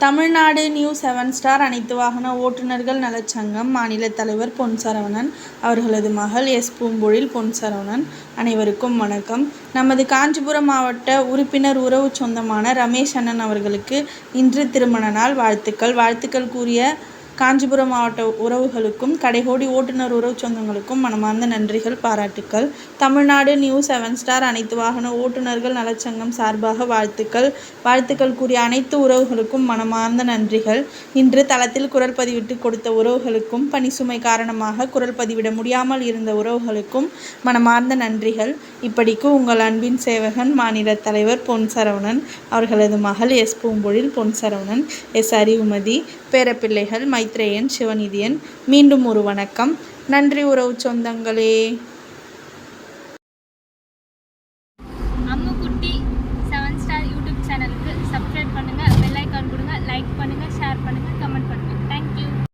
Tamil Nadu new 7 star அனைத்து வாகன ஓட்டுநர்கள் நலச்சங்கம் மாநில தலைவர் பொன் சரவணன் அவர்களது மகள் எஸ். பூம்பொழில் பொன் சரவணன். அனைவருக்கும் வணக்கம். நமது காஞ்சிபுரம் மாவட்ட உறுப்பினர் உறவு சொந்தமான ரமேஷ் அண்ணன் அவர்களுக்கு இன்று திருமண நாள் வாழ்த்துக்கள். வாழ்த்துக்கள் கூறிய காஞ்சிபுரம் மாவட்ட உறவுகளுக்கும் கடைகோடி ஓட்டுநர் உறவு சொந்தங்களுக்கும் மனமார்ந்த நன்றிகள், பாராட்டுக்கள். தமிழ்நாடு நியூ 7 ஸ்டார் அனைத்து வாகன ஓட்டுநர்கள் நலச்சங்கம் சார்பாக வாழ்த்துக்கள். வாழ்த்துக்கள் கூறிய அனைத்து உறவுகளுக்கும் மனமார்ந்த நன்றிகள். இன்று தளத்தில் குரல் பதிவிட்டு கொடுத்த உறவுகளுக்கும், பணி சுமை காரணமாக குரல் பதிவிட முடியாமல் இருந்த உறவுகளுக்கும் மனமார்ந்த நன்றிகள். இப்படிக்கு உங்கள் அன்பின் சேவகன் மாநில தலைவர் பொன் சரவணன் அவர்களது மகள் எஸ். பூம்பொழில் பொன் சரவணன், எஸ். அறிவுமதி, பேரப்பிள்ளைகள் மைத்ரேயன், சிவநிதியன். மீண்டும் ஒரு வணக்கம். நன்றி உறவு சொந்தங்களே.